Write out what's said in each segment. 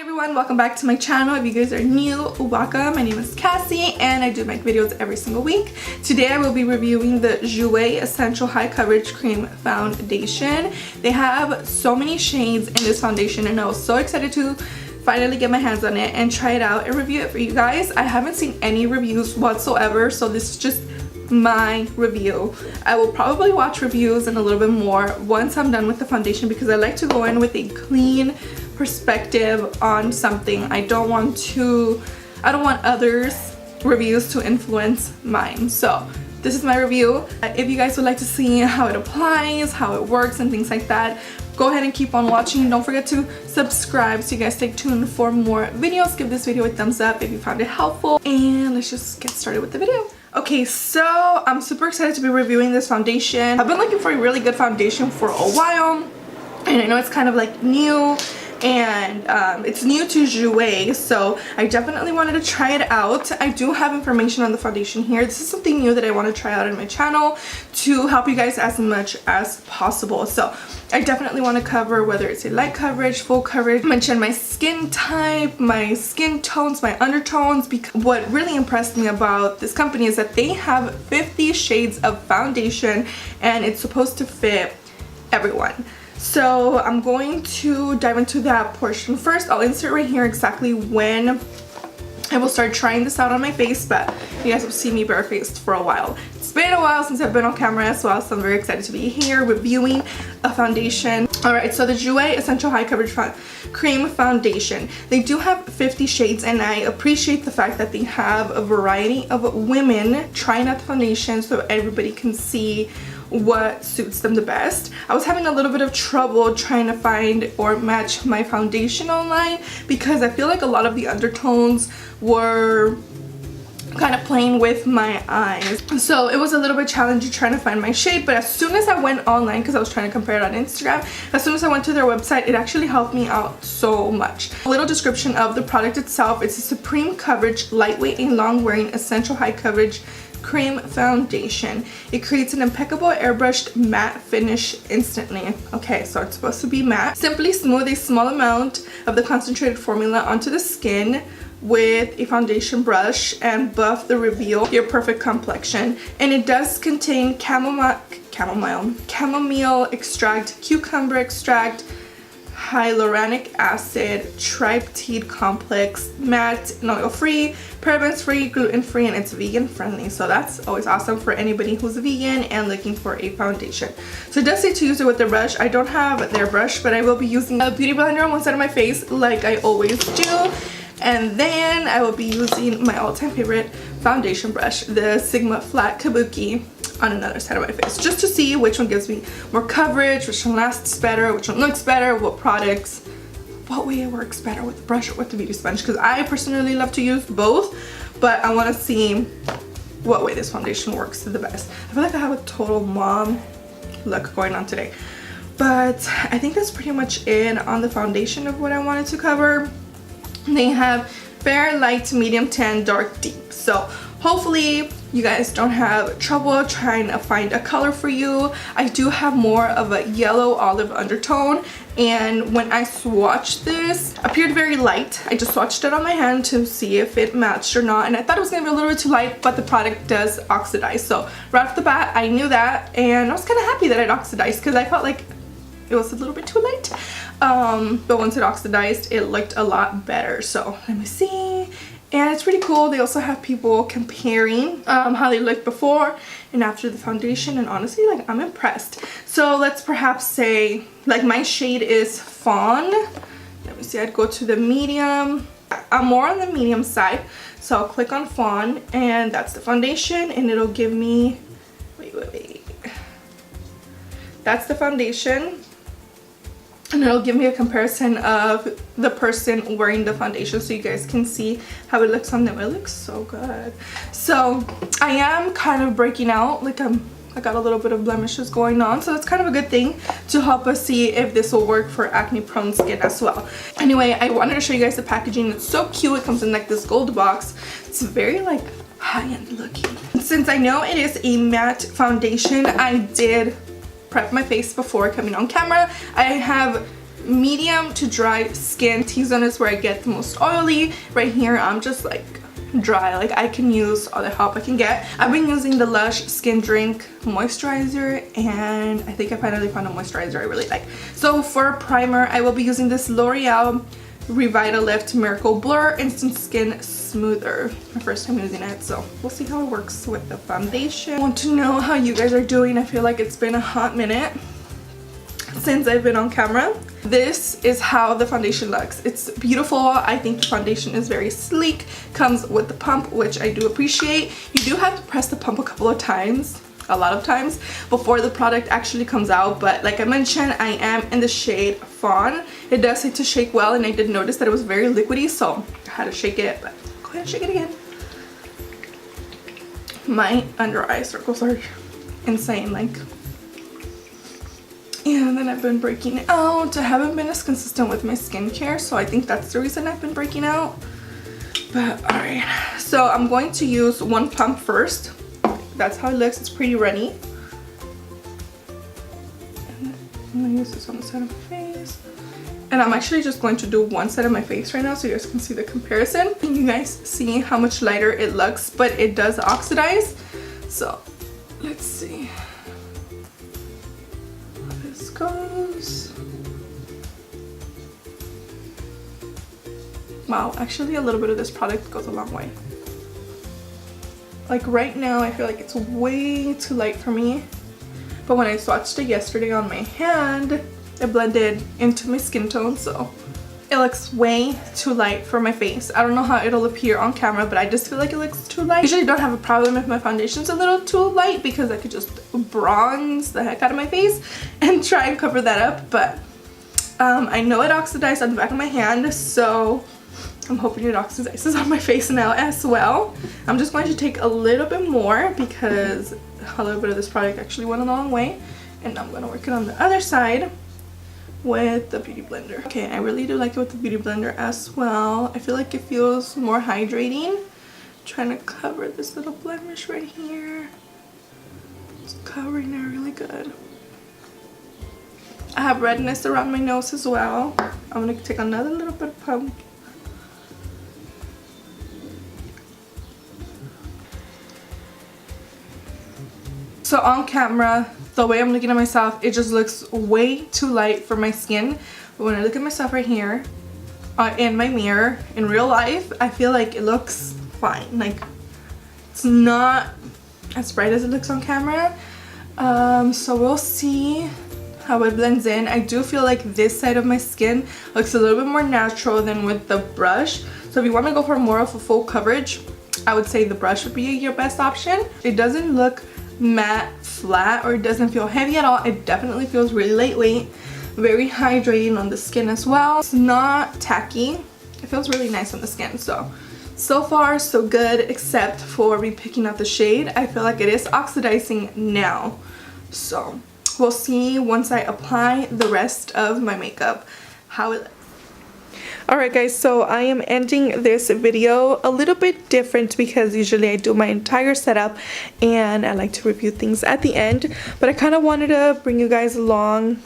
Everyone, welcome back to my channel. If you guys are new, welcome. My name is Cassie and I do make videos every single week. Today I will be reviewing the Jouer Essential High Coverage Cream Foundation. They have so many shades in this foundation and I was so excited to finally get my hands on it and try it out and review it for you guys. I haven't seen any reviews whatsoever, so this is just my review. I will probably watch reviews and a little bit more once I'm done with the foundation because I like to go in with a clean perspective on something. I don't want others' reviews to influence mine. So this is my review. If you guys would like to see how it applies, how it works and things like that, go ahead and keep on watching. Don't forget to subscribe so you guys stay tuned for more videos. Give this video a thumbs up if you found it helpful, and let's just get started with the video. Okay, so I'm super excited to be reviewing this foundation. I've been looking for a really good foundation for a while, and I know it's kind of like new, and it's new to Jouer, so I definitely wanted to try it out. I do have information on the foundation here. This is something new that I want to try out in my channel to help you guys as much as possible. So I definitely want to cover whether it's a light coverage, full coverage, mention my skin type, my skin tones, my undertones, because what really impressed me about this company is that they have 50 shades of foundation and it's supposed to fit everyone. So I'm going to dive into that portion first. I'll insert right here exactly when I will start trying this out on my face, but you guys will see me barefaced for a while. It's been a while since I've been on camera as well, so I'm very excited to be here reviewing a foundation. Alright, so the Jouer Essential High Coverage Cream Foundation. They do have 50 shades, and I appreciate the fact that they have a variety of women trying out the foundation so everybody can see what suits them the best. I was having a little bit of trouble trying to find or match my foundation online because I feel like a lot of the undertones were kind of playing with my eyes, so it was a little bit challenging trying to find my shade. But as soon as I went online, because I was trying to compare it on Instagram, as soon as I went to their website, it actually helped me out so much. A little description of the product itself: it's a supreme coverage, lightweight and long wearing essential high coverage cream foundation. It creates an impeccable airbrushed matte finish instantly. Okay, so it's supposed to be matte. Simply smooth a small amount of the concentrated formula onto the skin with a foundation brush and buff the reveal your perfect complexion. And it does contain chamomile extract, cucumber extract, hyaluronic acid, tripeptide complex, matte and oil free, parabens free, gluten free, and it's vegan friendly. So that's always awesome for anybody who's vegan and looking for a foundation. So it does say to use it with the brush. I don't have their brush, but I will be using a beauty blender on one side of my face like I always do, and then I will be using my all-time favorite foundation brush, the Sigma Flat Kabuki, on another side of my face, just to see which one gives me more coverage, which one lasts better, which one looks better, what way it works better with the brush or with the beauty sponge, because I personally love to use both, but I want to see what way this foundation works the best. I feel like I have a total mom look going on today, but I think that's pretty much it on the foundation of what I wanted to cover. They have fair, light, medium, tan, dark, deep. So hopefully you guys don't have trouble trying to find a color for you. I do have more of a yellow olive undertone, and when I swatched this, it appeared very light. I just swatched it on my hand to see if it matched or not, and I thought it was gonna be a little bit too light, but the product does oxidize. So right off the bat, I knew that, and I was kind of happy that it oxidized because I felt like it was a little bit too light. But once it oxidized, it looked a lot better. So let me see. And it's pretty cool. They also have people comparing how they looked before and after the foundation, and honestly, like, I'm impressed. So let's perhaps say, like, my shade is fawn. Let me see, I'd go to the medium. I'm more on the medium side, so I'll click on fawn, and that's the foundation, and it'll give me, wait. That's the foundation. And it'll give me a comparison of the person wearing the foundation so you guys can see how it looks on them. It looks so good. So I am kind of breaking out, like I got a little bit of blemishes going on, so that's kind of a good thing to help us see if this will work for acne prone skin as well. Anyway, I wanted to show you guys the packaging. It's so cute. It comes in like this gold box. It's very like high-end looking. Since I know it is a matte foundation, I did prep my face before coming on camera. I have medium to dry skin. T-zone is where I get the most oily. Right here I'm just like dry, like I can use all the help I can get. I've been using the Lush Skin Drink moisturizer, and I think I finally found a moisturizer I really like. So for primer, I will be using this L'Oreal Revitalift Miracle Blur Instant Skin Smoother. My first time using it, so we'll see how it works with the foundation. I want to know how you guys are doing. I feel like it's been a hot minute since I've been on camera. This is how the foundation looks. It's beautiful. I think the foundation is very sleek. Comes with the pump, which I do appreciate. You do have to press the pump a couple of times, a lot of times, before the product actually comes out. But like I mentioned, I am in the shade FAWN. It does say to shake well, and I did notice that it was very liquidy, so I had to shake it. But go ahead and shake it again. My under eye circles are insane, like. And then I've been breaking out. I haven't been as consistent with my skincare, so I think that's the reason I've been breaking out. But alright, so I'm going to use one pump first. That's how it looks. It's pretty runny. And I'm gonna use this on the side of my face. And I'm actually just going to do one side of my face right now so you guys can see the comparison. And you guys see how much lighter it looks, but it does oxidize. So let's see. Goes. Wow, actually a little bit of this product goes a long way. Like right now I feel like it's way too light for me, but when I swatched it yesterday on my hand, it blended into my skin tone, so it looks way too light for my face. I don't know how it'll appear on camera, but I just feel like it looks too light. I usually don't have a problem if my foundation's a little too light because I could just bronze the heck out of my face and try and cover that up, but I know it oxidized on the back of my hand, so I'm hoping it oxidizes on my face now as well. I'm just going to take a little bit more because a little bit of this product actually went a long way, and I'm going to work it on the other side with the beauty blender. Okay, I really do like it with the beauty blender as well. I feel like it feels more hydrating. I'm trying to cover this little blemish right here. It's covering it really good. I have redness around my nose as well. I'm gonna take another little bit of pump. So on camera, the way I'm looking at myself, it just looks way too light for my skin. But when I look at myself right here, in my mirror, in real life, I feel like it looks fine. Like, it's not as bright as it looks on camera. So we'll see how it blends in. I do feel like this side of my skin looks a little bit more natural than with the brush. So if you want to go for more of a full coverage, I would say the brush would be your best option. It doesn't look matte flat, or it doesn't feel heavy at all. It definitely feels really lightweight, very hydrating on the skin as well. It's not tacky. It feels really nice on the skin. So far so good, except for me picking out the shade. I feel like it is oxidizing now, so we'll see once I apply the rest of my makeup how it looks. Alright guys, so I am ending this video a little bit different because usually I do my entire setup and I like to review things at the end, but I kind of wanted to bring you guys along,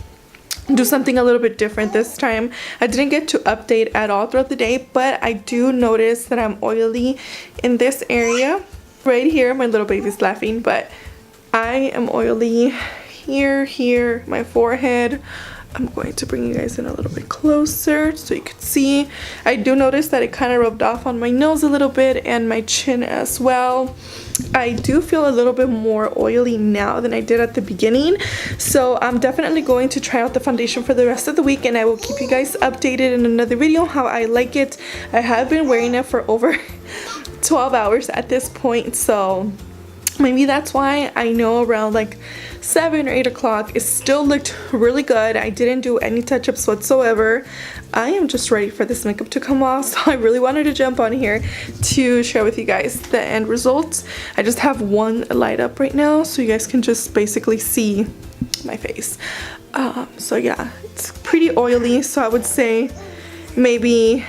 do something a little bit different this time. I didn't get to update at all throughout the day, but I do notice that I'm oily in this area right here. My little baby's laughing, but I am oily here, my forehead. I'm going to bring you guys in a little bit closer so you can see. I do notice that it kind of rubbed off on my nose a little bit and my chin as well. I do feel a little bit more oily now than I did at the beginning, so I'm definitely going to try out the foundation for the rest of the week, and I will keep you guys updated in another video how I like it. I have been wearing it for over 12 hours at this point, so maybe that's why I know around like 7 or 8 o'clock it still looked really good. I didn't do any touch-ups whatsoever. I am just ready for this makeup to come off, so I really wanted to jump on here to share with you guys the end results. I just have one light up right now so you guys can just basically see my face. So yeah, it's pretty oily, so I would say maybe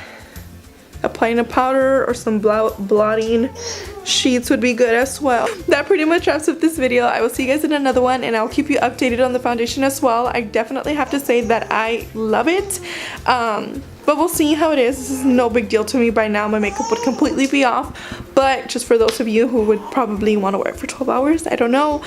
applying a powder or some blotting sheets would be good as well. That pretty much wraps up this video. I will see you guys in another one, and I'll keep you updated on the foundation as well. I definitely have to say that I love it. But we'll see how it is. This is no big deal to me. By now my makeup would completely be off, but just for those of you who would probably want to wear it for 12 hours, I don't know.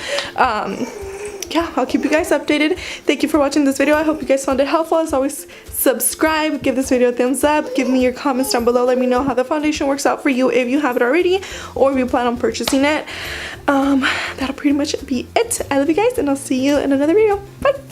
Yeah, I'll keep you guys updated. Thank you for watching this video. I hope you guys found it helpful. As always, subscribe, give this video a thumbs up, give me your comments down below. Let me know how the foundation works out for you if you have it already or if you plan on purchasing it. That'll pretty much be it. I love you guys, and I'll see you in another video. Bye.